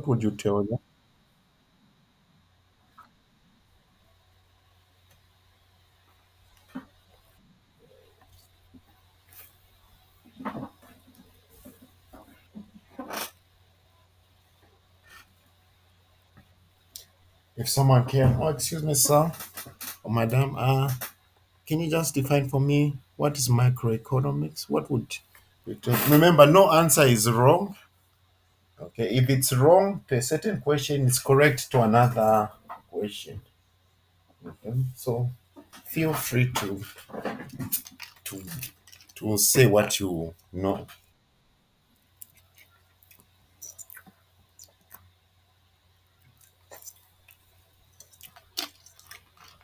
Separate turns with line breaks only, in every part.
What would you tell them? If someone came, oh, excuse me, sir, or madam, can you just define for me what is microeconomics? What would you tell? Remember, no answer is wrong. Okay, if it's wrong to a certain question, it's correct to another question. Okay, so feel free to to say what you know.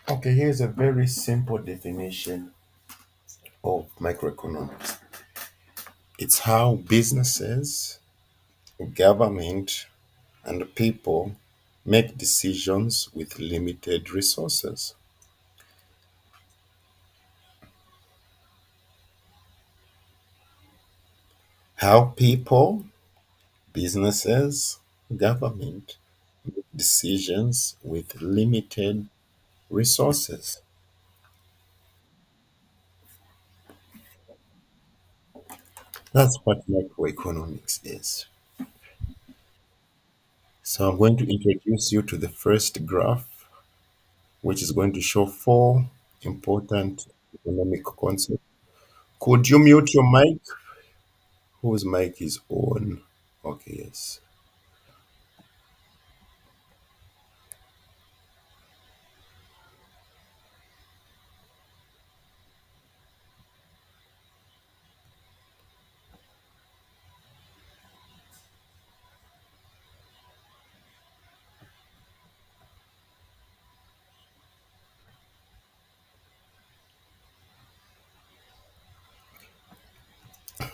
Okay, here's a very simple definition of microeconomics. It's how businesses, government, and people make decisions with limited resources. How people, businesses, government make decisions with limited resources. That's what macroeconomics is. So I'm going to introduce you to the first graph, which is going to show four important economic concepts. Could you mute your mic? Whose mic is on? Okay, yes.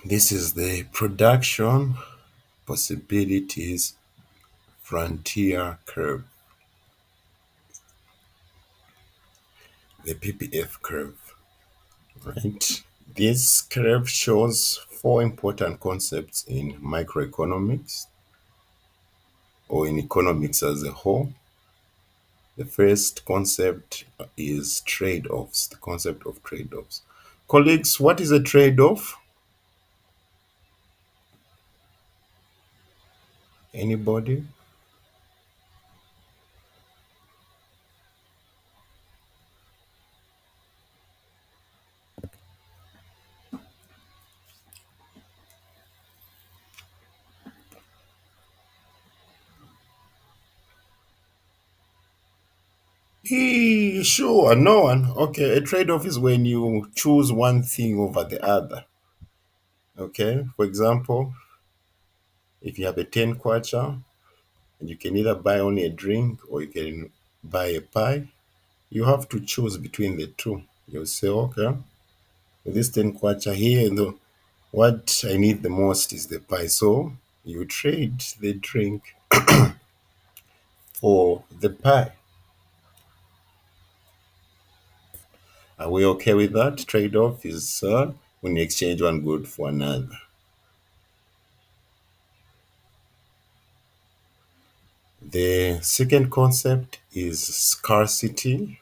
This is the production possibilities frontier curve, the PPF curve, right? This curve shows four important concepts in microeconomics or in economics as a whole. The first concept is trade offs, the concept of trade offs. Colleagues, what is a trade off? Anybody? Sure, no one. Okay, a trade off is when you choose one thing over the other. Okay, for example, if you have a 10 kwacha and you can either buy only a drink or you can buy a pie, you have to choose between the two. You'll say, okay, with this 10 kwacha here, what I need the most is the pie. So you trade the drink for the pie. Are we okay with that? Trade off is when you exchange one good for another. The second concept is scarcity.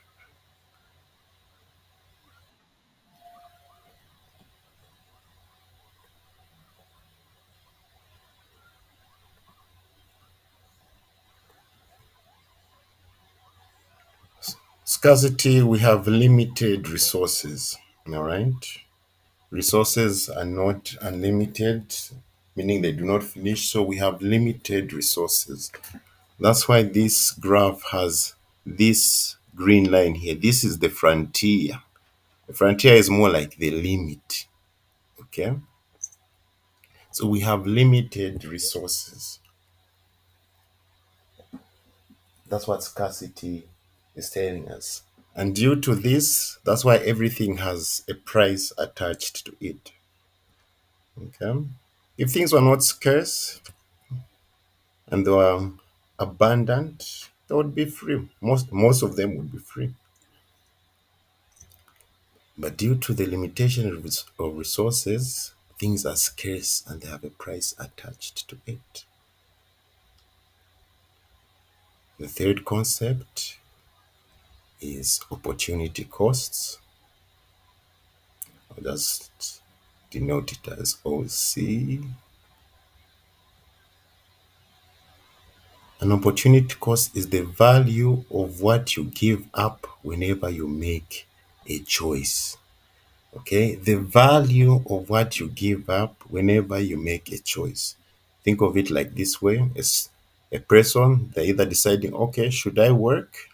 Scarcity, we have limited resources. All right. Resources are not unlimited, meaning they do not finish. So we have limited resources. That's why this graph has this green line here. This is the frontier. The frontier is more like the limit. Okay. So we have limited resources. That's what scarcity is telling us. And due to this, that's why everything has a price attached to it. Okay. If things were not scarce and they were abundant, they would be free. Most of them would be free. But due to the limitation of resources, things are scarce and they have a price attached to it. The third concept is opportunity costs. I'll just denote it as OC. An opportunity cost is the value of what you give up whenever you make a choice. Okay, the value of what you give up whenever you make a choice. Think of it like this way: it's a person, they're either deciding, okay, should I work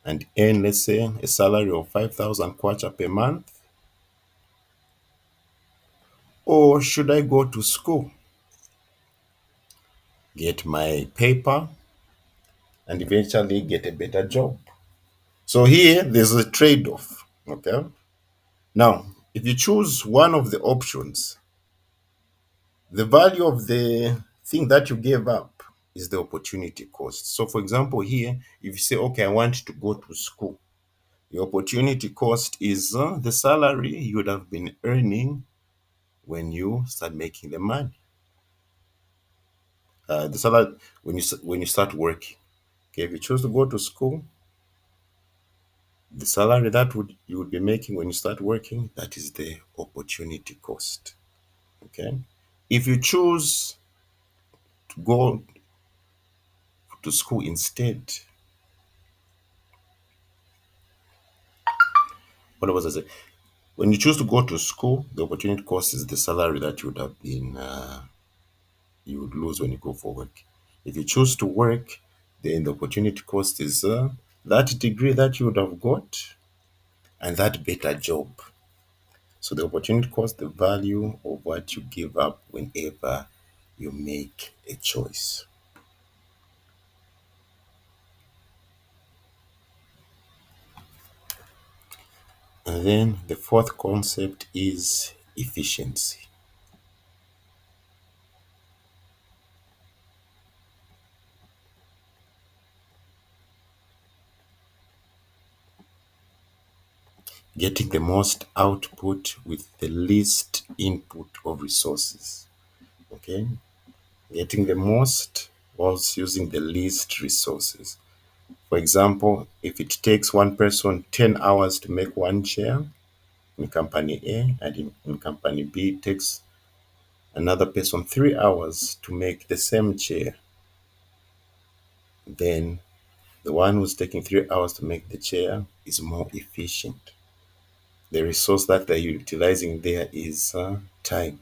and earn, let's say, a salary of 5,000 kwacha per month, or should I go to school, get my paper, and eventually get a better job? So here, there's a trade-off. Okay. Now, if you choose one of the options, the value of the thing that you gave up is the opportunity cost. So, for example, here, if you say, okay, I want to go to school, the opportunity cost is the salary you would have been earning when you start making the money. The salary when you start working. Okay, if you choose to go to school, the salary that would you would be making when you start working, that is the opportunity cost. Okay, if you choose to go to school instead, what was I say? When you choose to go to school, the opportunity cost is the salary that you would have been you would lose when you go for work. If you choose to work, then the opportunity cost is that degree that you would have got and that better job. So the opportunity cost, the value of what you give up whenever you make a choice. And then the fourth concept is efficiency. Getting the most output with the least input of resources. Okay? Getting the most whilst using the least resources. For example, if it takes one person 10 hours to make one chair in company A, and in company B, it takes another person 3 hours to make the same chair, then the one who's taking 3 hours to make the chair is more efficient. The resource that they're utilizing there is time.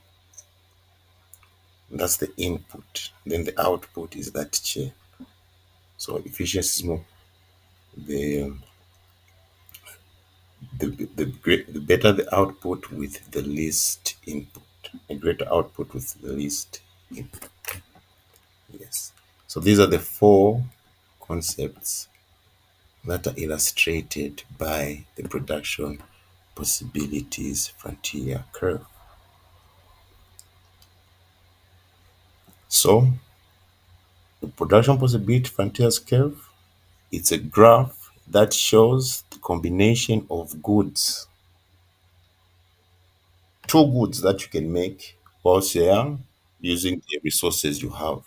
That's the input. Then the output is that chair. So efficiency is more the the better the output with the least input. A greater output with the least input. Yes. So these are the four concepts that are illustrated by the production possibilities frontier curve. So the production possibility frontiers curve, it's a graph that shows the combination of goods, two goods that you can make whilst you are using the resources you have.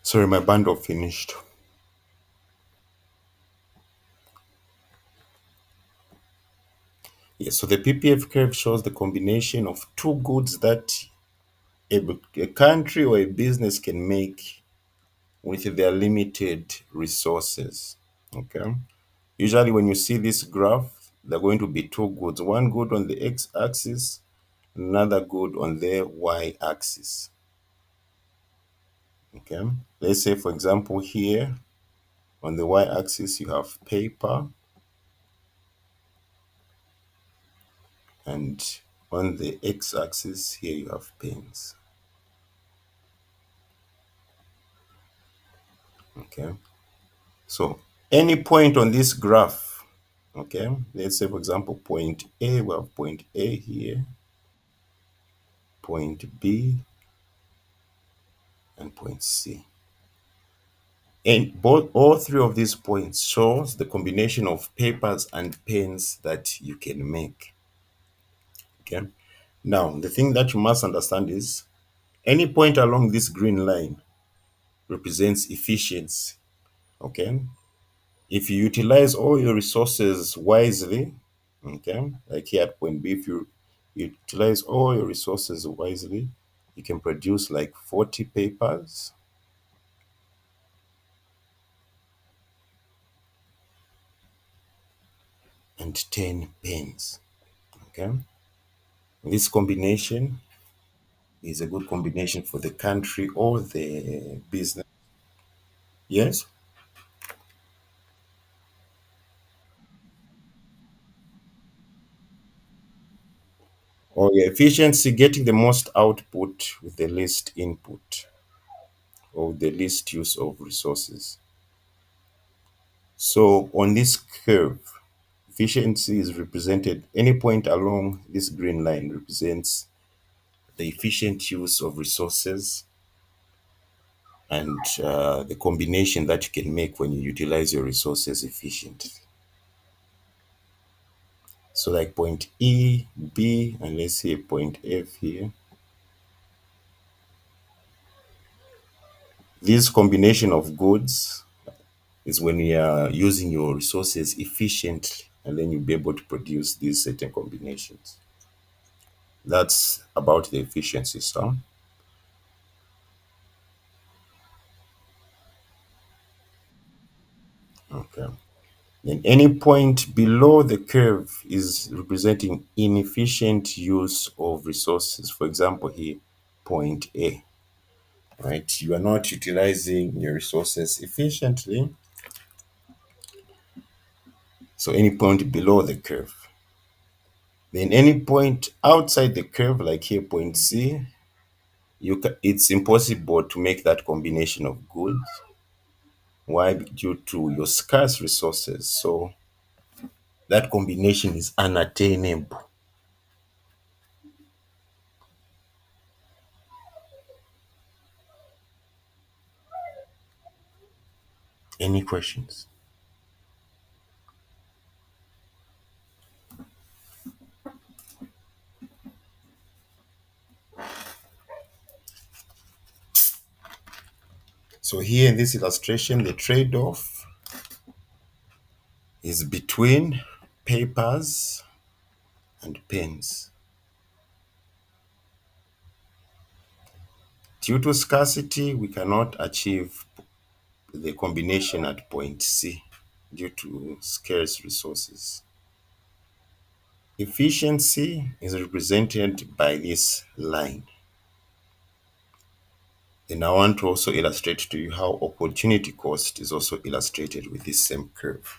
Sorry, my bundle finished. Yes, so the PPF curve shows the combination of two goods that a country or a business can make with their limited resources. Okay. Usually, when you see this graph, There are going to be two goods, one good on the x-axis, another good on the y-axis. Okay, let's say for example here on the y-axis you have paper, and on the x-axis here you have pens. Okay, so any point on this graph, okay, let's say for example point A, we have point A here, point B, and point C. And all three of these points shows the combination of papers and pens that you can make. Okay. Now, the thing that you must understand is any point along this green line represents efficiency. Okay. If you utilize all your resources wisely, okay, like here at point B, if you utilize all your resources wisely, you can produce like 40 papers and 10 pens. Okay. This combination is a good combination for the country or the business. Yes. Or yeah, efficiency, getting the most output with the least input or the least use of resources. So on this curve, efficiency is represented, any point along this green line represents the efficient use of resources and the combination that you can make when you utilize your resources efficiently. So like point E, B, and let's say point F here. This combination of goods is when you are using your resources efficiently, and then you'll be able to produce these certain combinations. That's about the efficiency sum. Okay. Then any point below the curve is representing inefficient use of resources. For example, here, point A, right? You are not utilizing your resources efficiently. So any point below the curve. Then any point outside the curve, like here, point C, it's impossible to make that combination of goods. Why? Due to your scarce resources. So that combination is unattainable. Any questions? So here in this illustration, the trade-off is between papers and pens. Due to scarcity, we cannot achieve the combination at point C due to scarce resources. Efficiency is represented by this line. And I want to also illustrate to you how opportunity cost is also illustrated with this same curve.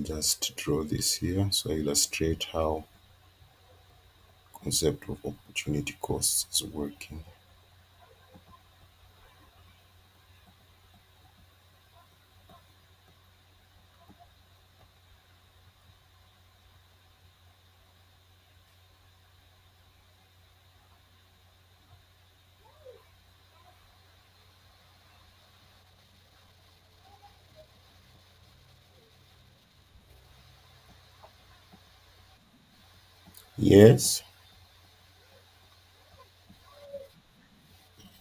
Just draw this here so I illustrate how concept of opportunity cost is working. Yes.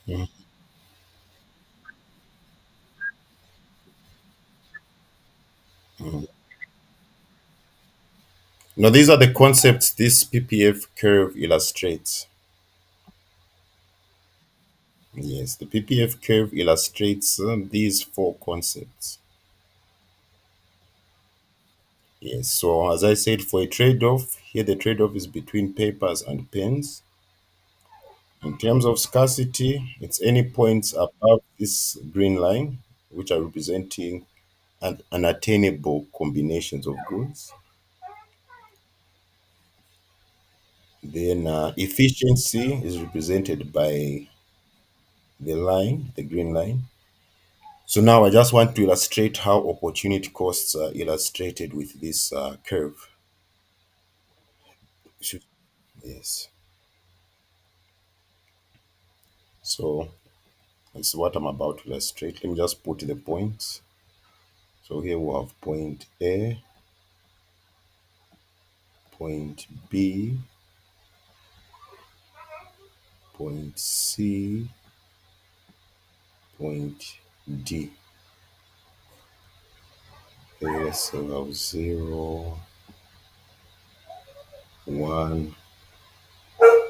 Mm, mm. Now, these are the concepts this PPF curve illustrates. Yes, the PPF curve illustrates these four concepts. Yes, so as I said, for a trade off, here the trade off is between papers and pens. In terms of scarcity, it's any points above this green line, which are representing unattainable combinations of goods. Then efficiency is represented by the line, the green line. So now I just want to illustrate how opportunity costs are illustrated with this curve. Should- Yes. So that's what I'm about to illustrate. Let me just put the points. So here we have point A, point B, point C, point D. Here, so we have 0, 1,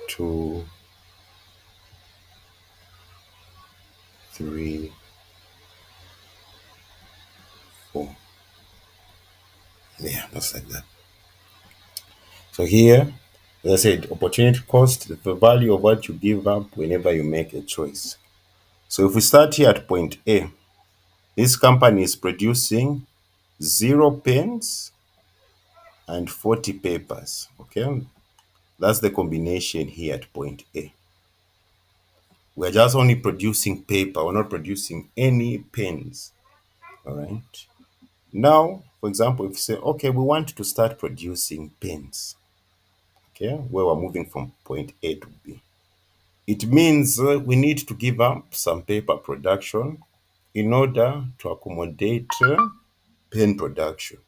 2, 3, 4. Yeah, just like that. So here, as I said, opportunity cost, the value of what you give up whenever you make a choice. So if we start here at point A, this company is producing 0 pens and 40 papers. Okay, that's the combination here at point A. We're just only producing paper, we're not producing any pens. All right. Now, for example, if you say, okay, we want to start producing pens, okay, where we're moving from point A to B. It means we need to give up some paper production in order to accommodate pen production.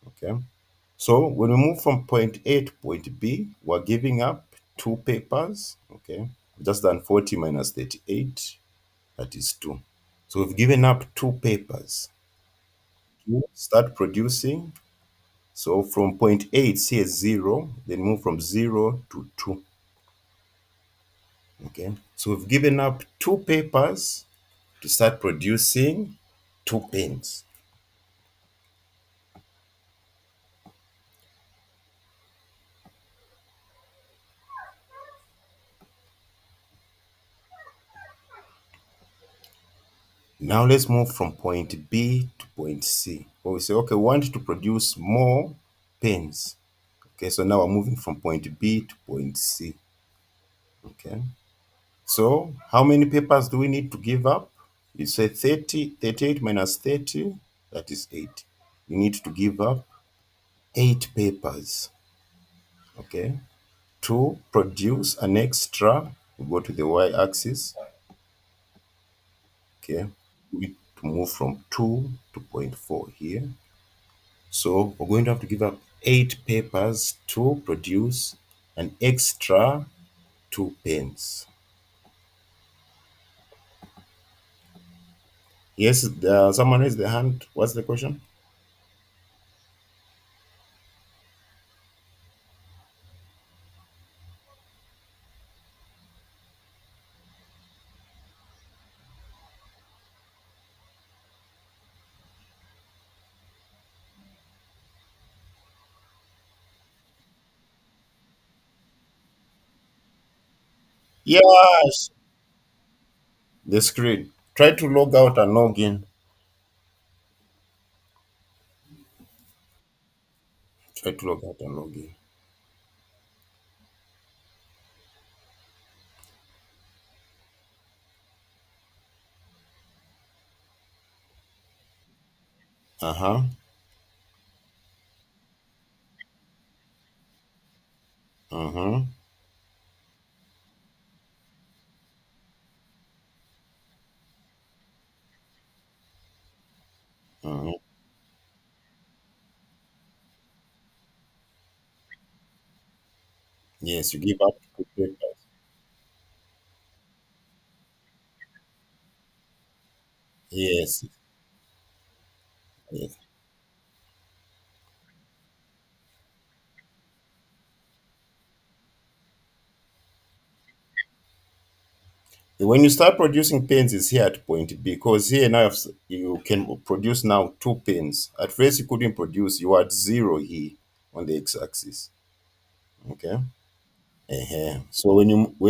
Okay. So when we move from point A to point B, we're giving up two papers. Okay. Just done 40 minus 38, that is 2. So we've given up two papers to start producing. So from point A, it's here 0, then move from 0 to 2. Okay. So we've given up two papers to start producing two pens. Now let's move from point B to point C. Where we say, okay, we want to produce more pens. Okay, so now we're moving from point B to point C. Okay. So how many papers do we need to give up? You say 30, 38 minus 30, that is 8. You need to give up 8 papers. Okay. To produce an extra, we go to the y-axis. Okay. We need to move from 2 to point 4 here. So we're going to have to give up 8 papers to produce an extra 2 pens. Yes, someone raised their hand. What's the question? Yes. The screen. Try to log out and log in. Try to log out and log in. Uh-huh. Uh-huh. Uh-huh. Yes, you give up to papers. Yes. Yes. When you start producing pens, it's here at point B because here now you can produce now two pens. At first, you couldn't produce. You had zero here on the x-axis. Okay. So when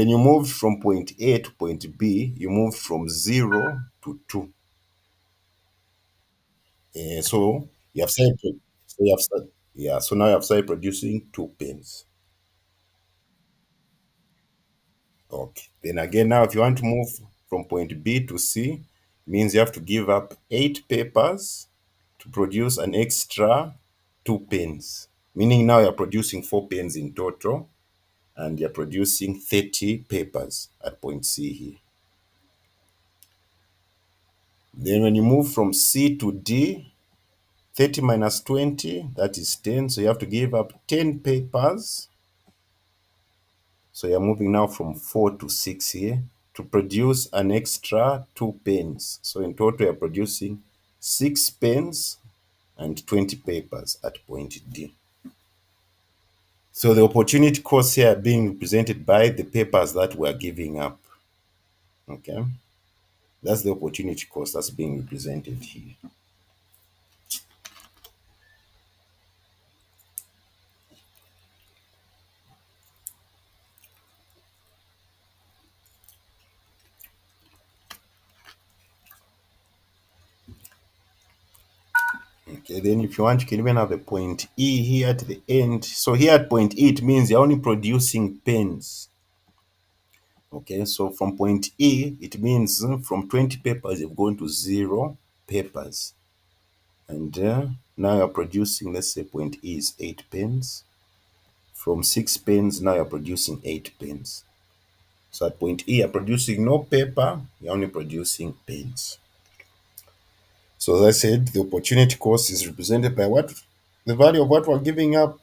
you moved from point A to point B, you moved from 0 to 2. So you have started. So you have started. Yeah. So now you have started producing two pens. Okay. Then again, now if you want to move from point B to C, means you have to give up 8 papers to produce an extra 2 pens. Meaning now you're producing 4 pens in total, and you're producing 30 papers at point C here. Then when you move from C to D, 30 minus 20, that is 10. So you have to give up 10 papers. So you're moving now from 4 to 6 here to produce an extra 2 pens. So in total, you're producing 6 pens and 20 papers at point D. So the opportunity costs here are being represented by the papers that we're giving up. Okay. That's the opportunity cost that's being represented here. Okay, then if you want, you can even have a point E here at the end. So here at point E, it means you're only producing pens. Okay, so from point E, it means from 20 papers, you've gone to 0 papers. And now you're producing, let's say point E is 8 pens. From 6 pens, now you're producing 8 pens. So at point E, you're producing no paper, you're only producing pens. So as I said, the opportunity cost is represented by what? The value of what we're giving up,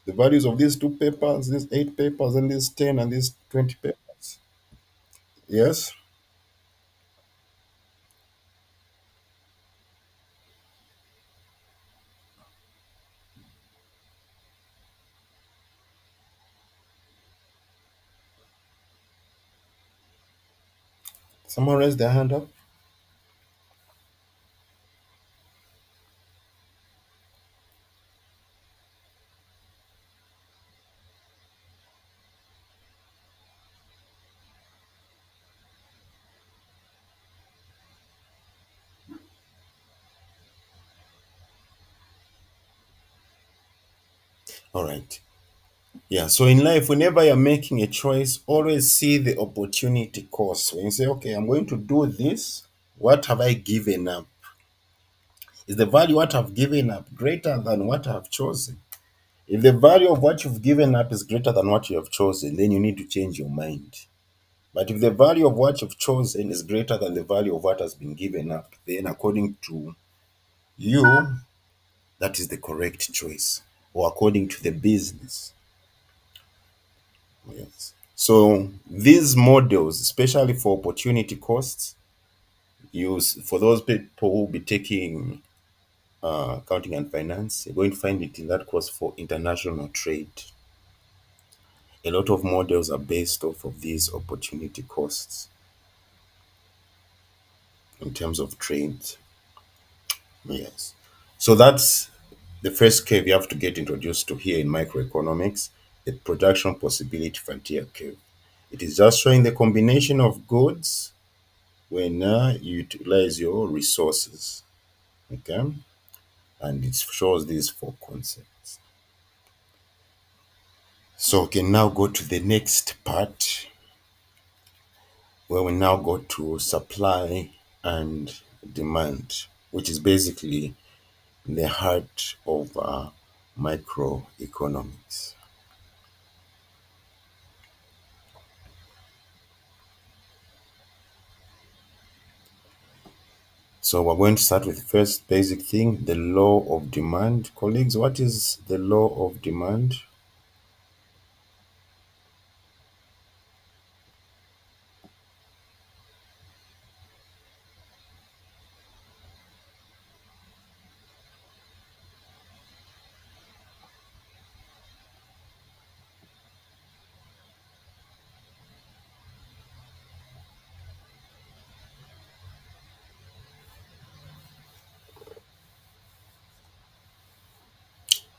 the values of these 2 papers, these 8 papers, and these 10 and these 20 papers. Yes? Someone raise their hand up. All right. Yeah. So in life, whenever you're making a choice, always see the opportunity cost. When you say, okay, I'm going to do this, what have I given up? Is the value what I've given up greater than what I've chosen? If the value of what you've given up is greater than what you have chosen, then you need to change your mind. But if the value of what you've chosen is greater than the value of what has been given up, then according to you, that is the correct choice, or according to the business. Yes. So these models, especially for opportunity costs, use for those people who will be taking accounting and finance, you're going to find it in that course for international trade. A lot of models are based off of these opportunity costs in terms of trade. Yes. So that's the first curve you have to get introduced to here in microeconomics, the production possibility frontier curve. It is just showing the combination of goods when you utilize your resources. Okay. And it shows these 4 concepts. So we can now go to the next part where we now go to supply and demand, which is basically the heart of microeconomics. So we're going to start with the first basic thing, the law of demand. Colleagues, what is the law of demand?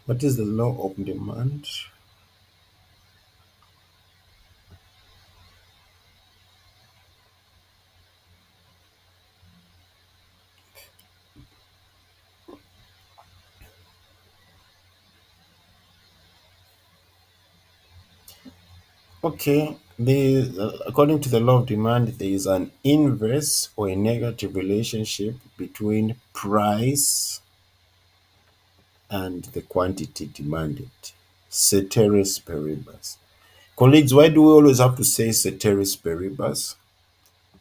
What is the law of demand? Okay, according to the law of demand, there is an inverse or a negative relationship between price and the quantity demanded. Ceteris paribus. Colleagues, why do we always have to say ceteris paribus?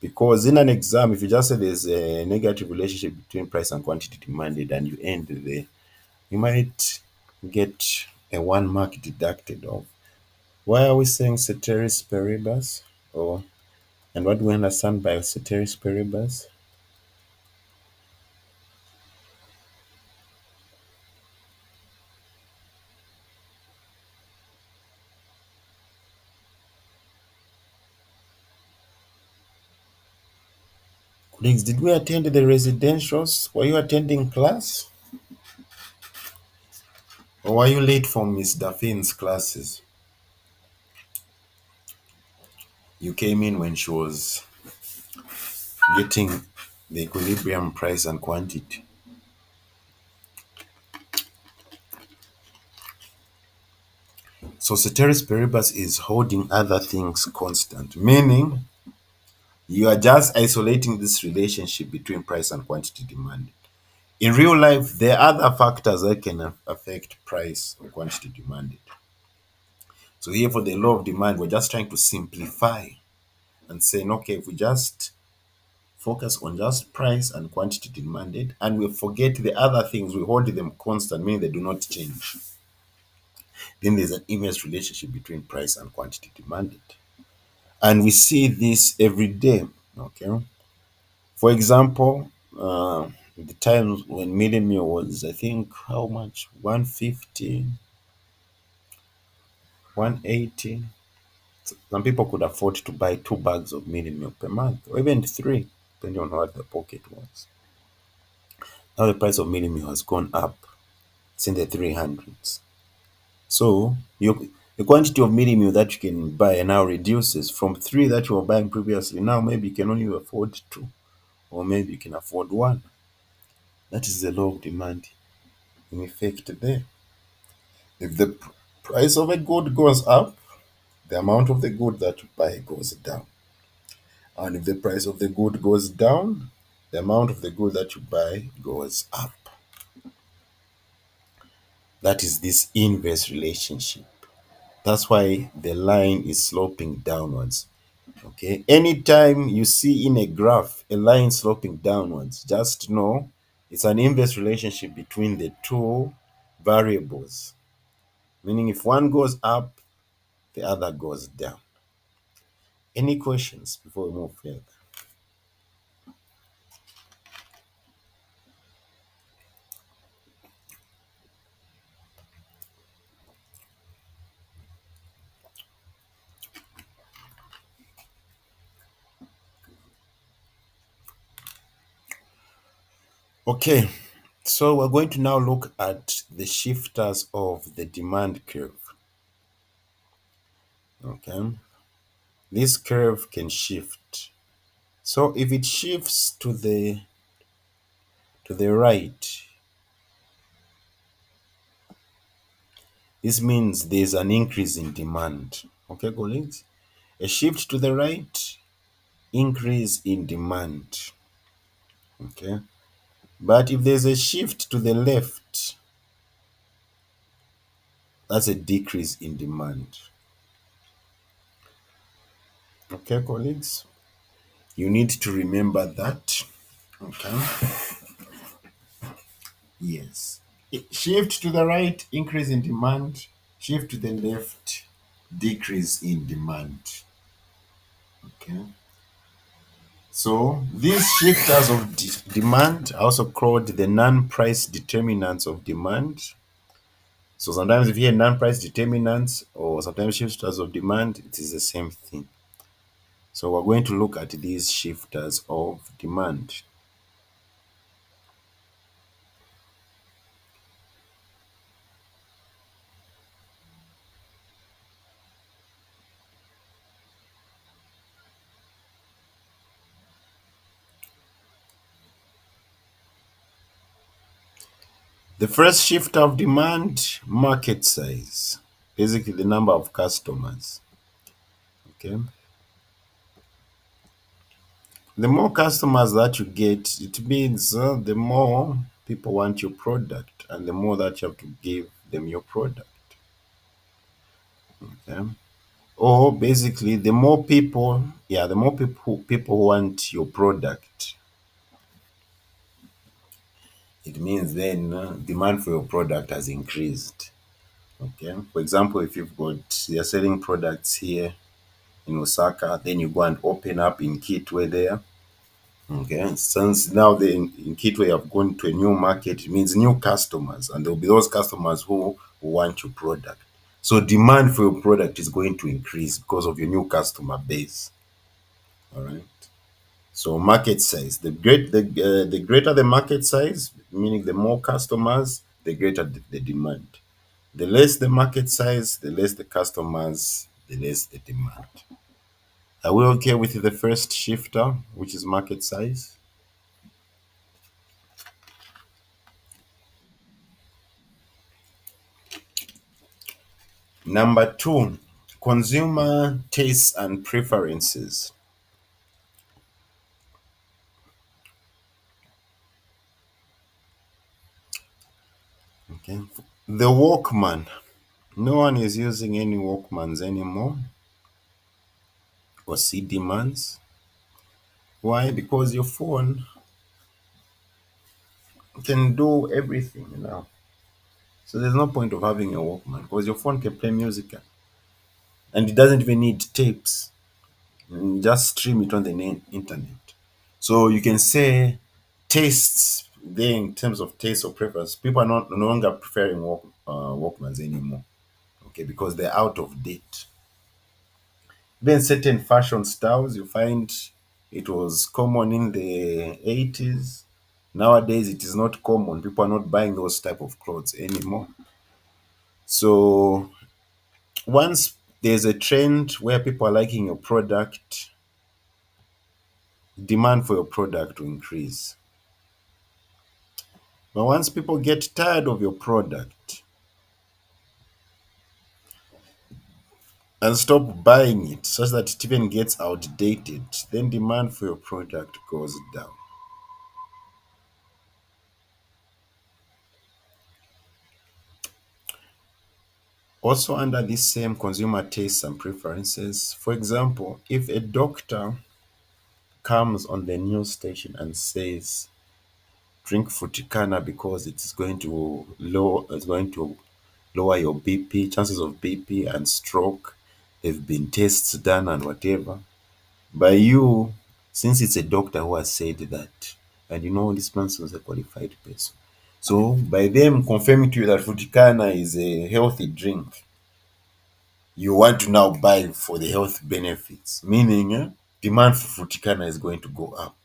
Because in an exam, if you just say there's a negative relationship between price and quantity demanded and you end there, you might get a 1 mark deducted off. Why are we saying ceteris paribus? Or and what do we understand by ceteris paribus? Colleagues, did we attend the residentials? Were you attending class? Or were you late for Miss Duffin's classes? You came in when she was getting the equilibrium price and quantity. So ceteris paribus is holding other things constant, meaning you are just isolating this relationship between price and quantity demand. In real life, there are other factors that can affect price or quantity demanded. So here for the law of demand, we're just trying to simplify and saying, okay, if we just focus on just price and quantity demanded, and we forget the other things, we hold them constant, meaning they do not change. Then there's an inverse relationship between price and quantity demanded. And we see this every day. Okay. For example, the times when millimere was, I think, how much? 150, 180. Some people could afford to buy 2 bags of millimere per month, or even three, depending on what the pocket was. Now the price of millimere has gone up. It's in the 300s. So the quantity of millimere that you can buy now reduces from three that you were buying previously. Now maybe you can only afford two, or maybe you can afford one. That is the law of demand in effect there. If the price of a good goes up, the amount of the good that you buy goes down. And if the price of the good goes down, the amount of the good that you buy goes up. That is this inverse relationship. That's why the line is sloping downwards. Okay. Anytime you see in a graph a line sloping downwards, just know it's an inverse relationship between the two variables. Meaning if one goes up, the other goes down. Any questions before we move further? Okay, so we're going to now look at the shifters of the demand curve. Okay, this curve can shift. So if it shifts to the right, This means there's an increase in demand. Okay, colleagues? A shift to the right, increase in demand. Okay. But if there's a shift to the left, that's a decrease in demand. Okay, colleagues? You need to remember that. Okay. Yes. Shift to the right, increase in demand. Shift to the left, decrease in demand. Okay. So these shifters of demand are also called the non-price determinants of demand. So sometimes if you hear non-price determinants or sometimes shifters of demand, it is the same thing. So we're going to look at these shifters of demand. The first shifter of demand, market size, basically the number of customers. Okay. The more customers that you get, it means the more people want your product and the more that you have to give them your product. Okay. Or basically, the more people, yeah, the more people who want your product, it means then demand for your product has increased. Okay. For example, if you're selling products here in Osaka, then you go and open up in Kitwe there. Okay. Since now in Kitwe have gone to a new market, it means new customers, and there will be those customers who want your product. So demand for your product is going to increase because of your new customer base. All right. So market size, the greater the market size, meaning the more customers, the greater the demand. The less the market size, the less the customers, the less the demand. Are we okay with the first shifter, which is market size? Number two, consumer tastes and preferences. Okay. The Walkman. No one is using any Walkmans anymore or CD mans. Why? Because your phone can do everything now. So there's no point of having a Walkman because your phone can play music and it doesn't even need tapes. Just stream it on the internet. So you can say tastes there in terms of taste or preference. People are not no longer preferring Walkmans anymore. Okay, because they're out of date. Then certain fashion styles you find it was common in the 80s. Nowadays it is not common. People are not buying those type of clothes anymore. So once there's a trend where people are liking your product, demand for your product will increase. But once people get tired of your product and stop buying it such that it even gets outdated, then demand for your product goes down. Also, under this same consumer tastes and preferences, for example, if a doctor comes on the news station and says, drink Fruticana because it's going to lower your BP, chances of BP and stroke. There've been tests done and whatever. By you, since it's a doctor who has said that, and you know this person is a qualified person. So by them confirming to you that Fruticana is a healthy drink, you want to now buy for the health benefits, meaning demand for Fruticana is going to go up.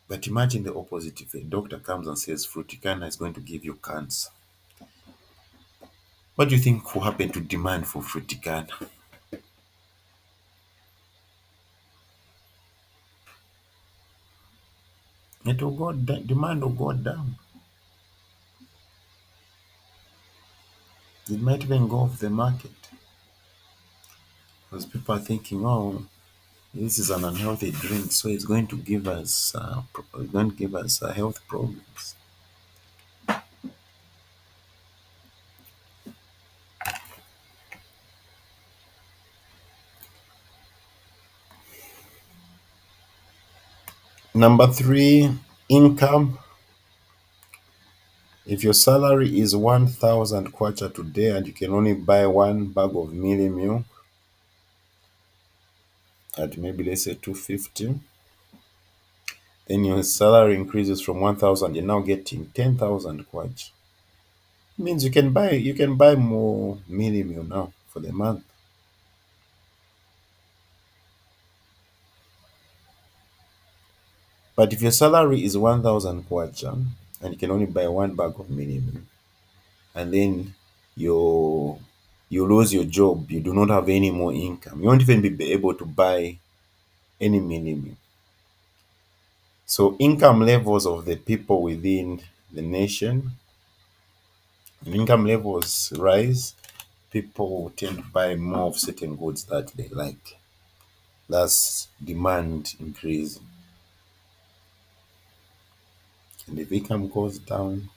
But imagine the opposite. If a doctor comes and says Fruticana is going to give you cancer, what do you think will happen to demand for Fruticana? It will go down, demand will go down. It might even go off the market because people are thinking, oh, this is an unhealthy drink, so it's going to give us health problems. Number three, income. If your salary is 1,000 kwacha today and you can only buy one bag of mili meal at maybe let's say 250, then your salary increases from 1,000, you're now getting 10,000 kwacha. Means you can buy more mili meal now for the month. But if your salary is 1,000 kwacha and you can only buy one bag of mili meal, and then you you lose your job, you do not have any more income, you won't even be able to buy any mili meal. So income levels of the people within the nation, when income levels rise, people will tend to buy more of certain goods that they like. That's demand increase. And if income goes down,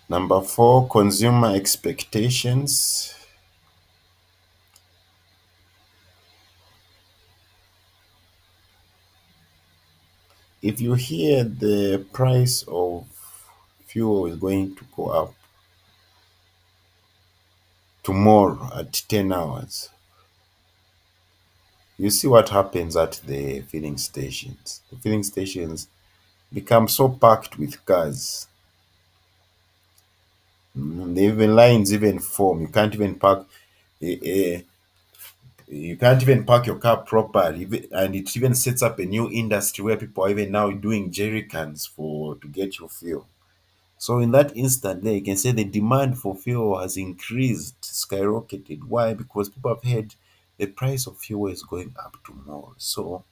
number four, consumer expectations. If you hear the price of fuel is going to go up tomorrow at 10 hours, you see what happens at the filling stations. The filling stations become so packed with cars. The even lines even form. Eh, eh, you can't even park your car properly, and it even sets up a new industry where people are even now doing jerry cans for to get your fuel. So in that instant, there you can say the demand for fuel has increased, skyrocketed. Why? Because people have heard the price of fuel is going up tomorrow. So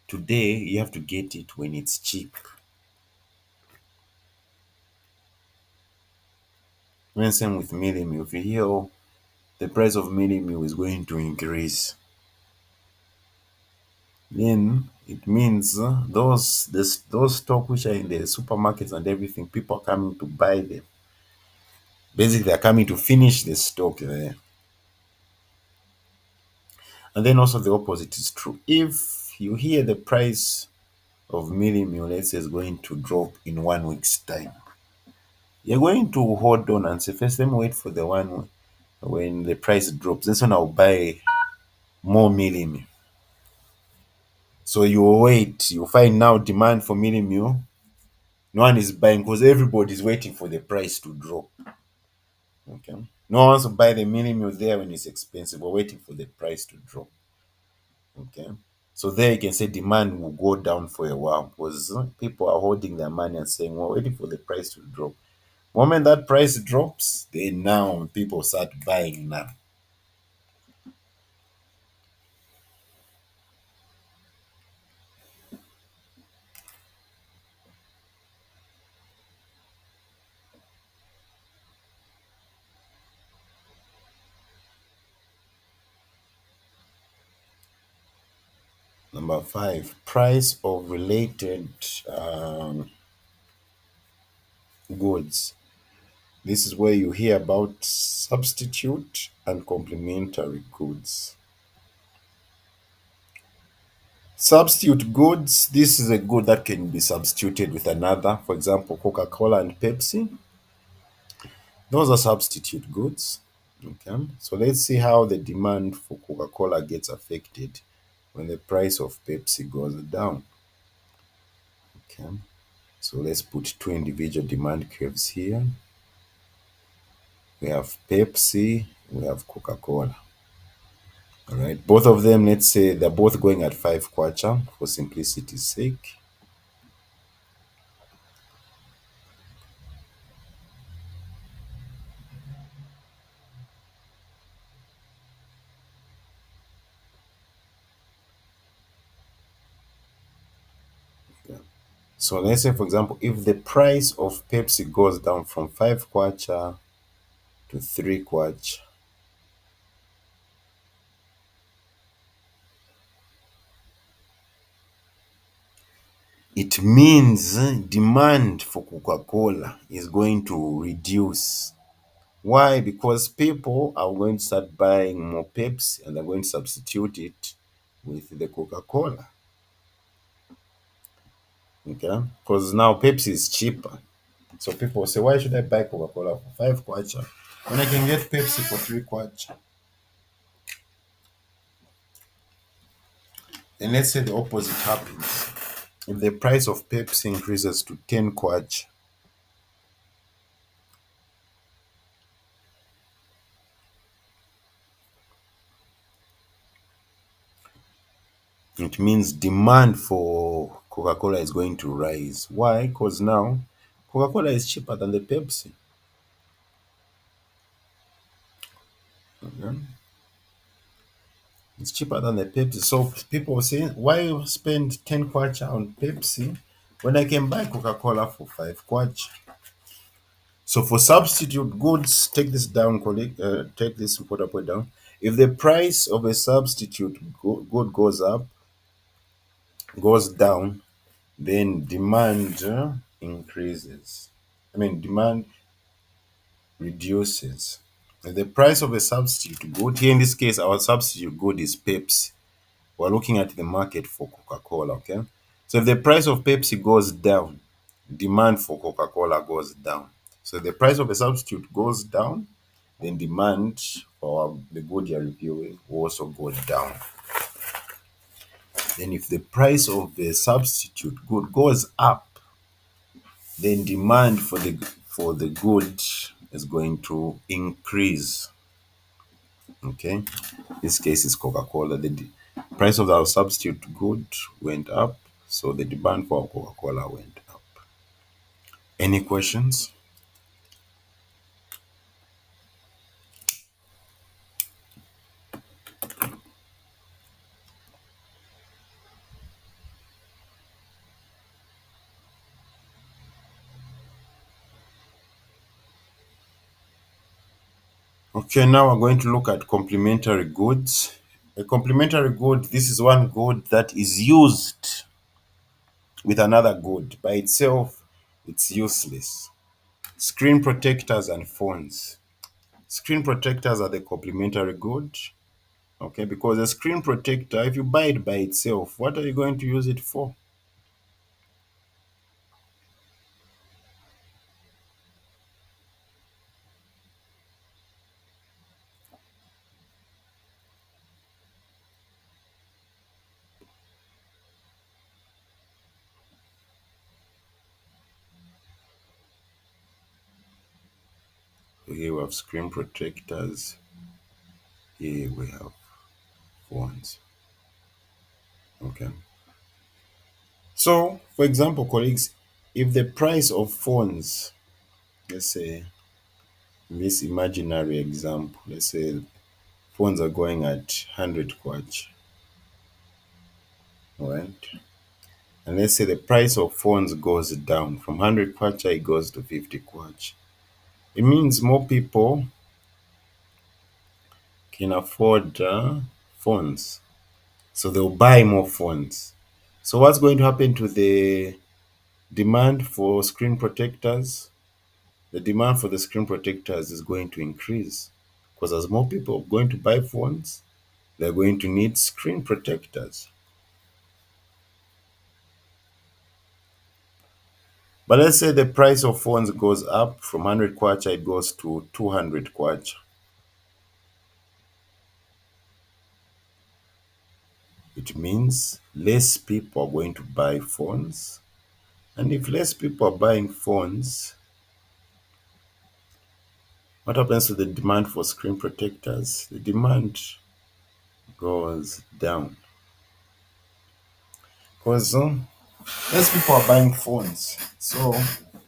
today you have to get it when it's cheap. When same with milling meal, if you hear, oh, the price of milling meal is going to increase, then it means those stock which are in the supermarkets and everything, people are coming to buy them. Basically, they're coming to finish the stock there. And then also the opposite is true. If you hear the price of milling meal, let's say, is going to drop in 1 week's time, you're going to hold on and say, first, let me wait for the one when the price drops. This one I'll buy more milling meal. So you wait, you find now demand for milling meal. No one is buying because everybody is waiting for the price to drop. Okay. No one wants to buy the milling meal there when it's expensive. We're waiting for the price to drop. Okay. So there you can say demand will go down for a while because people are holding their money and saying, we're waiting for the price to drop. Moment that price drops, then now people start buying now. Number five, price of related goods. This is where you hear about substitute and complementary goods. Substitute goods, this is a good that can be substituted with another. For example, Coca-Cola and Pepsi. Those are substitute goods. Okay. So let's see how the demand for Coca-Cola gets affected when the price of Pepsi goes down. Okay. So let's put two individual demand curves here. We have Pepsi, we have Coca-Cola. All right. Both of them, let's say they're both going at 5 kwacha for simplicity's sake. So let's say, for example, if the price of Pepsi goes down from 5 kwacha to 3 kwacha, it means demand for Coca-Cola is going to reduce. Why? Because people are going to start buying more Pepsi and they're going to substitute it with the Coca-Cola. Okay? Because now Pepsi is cheaper. So people say, why should I buy Coca-Cola for 5 kwacha when I can get Pepsi for 3 kwacha? And let's say the opposite happens. If the price of Pepsi increases to 10 kwacha, it means demand for Coca-Cola is going to rise. Why? Because now Coca-Cola is cheaper than the Pepsi. Okay? It's cheaper than the Pepsi. So people say, why spend 10 kwacha on Pepsi when I can buy Coca-Cola for 5 kwacha? So for substitute goods, take this down, colleague. Take this important point down. If the price of a substitute good goes down, then demand increases. I mean, demand reduces. If the price of a substitute good, here in this case, our substitute good is Pepsi. We're looking at the market for Coca-Cola, okay? So if the price of Pepsi goes down, demand for Coca-Cola goes down. So if the price of a substitute goes down, then demand for the good you're reviewing will also go down. Then if the price of the substitute good goes up, then demand for the good is going to increase. Okay, this case is Coca-Cola. The price of our substitute good went up, so the demand for Coca-Cola went up. Any questions? Okay, now we're going to look at complementary goods. A complementary good, this is one good that is used with another good. By itself, it's useless. Screen protectors and phones. Screen protectors are the complementary good. Okay, because a screen protector, if you buy it by itself, what are you going to use it for? Here we have screen protectors. Here we have phones. Okay. So, for example, colleagues, if the price of phones, let's say, in this imaginary example, let's say phones are going at 100 kwacha, right? And let's say the price of phones goes down from 100 kwacha, it goes to 50 kwacha. It means more people can afford phones. So they'll buy more phones. So what's going to happen to the demand for screen protectors? The demand for the screen protectors is going to increase because as more people are going to buy phones, they're going to need screen protectors. But let's say the price of phones goes up from 100 kwacha, it goes to 200 kwacha. It means less people are going to buy phones. And if less people are buying phones, what happens to the demand for screen protectors? The demand goes down. Because less people are buying phones. So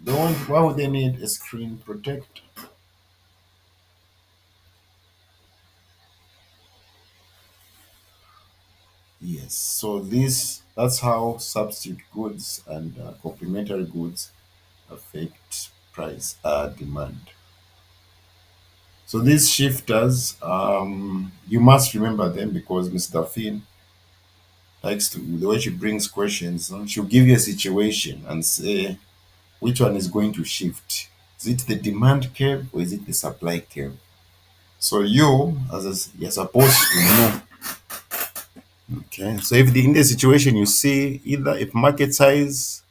why would they need a screen protector? Yes. So this that's how substitute goods and complementary goods affect price demand. So these shifters, you must remember them because Mr. Finn likes to the way she brings questions. She'll give you a situation and say which one is going to shift. Is it the demand curve or is it the supply curve? So you're supposed to know. Okay. So if in the situation you see either if market size,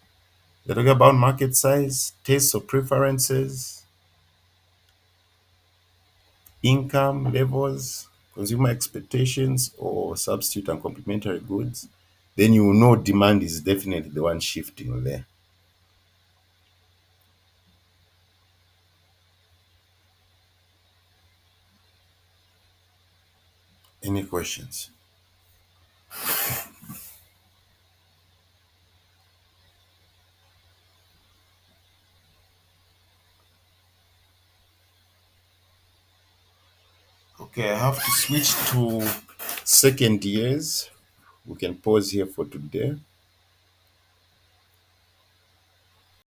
you're talking about market size, tastes or preferences, income levels, consumer expectations, or substitute and complementary goods, then you will know demand is definitely the one shifting there. Any questions? Okay, I have to switch to second years. We can pause here for today.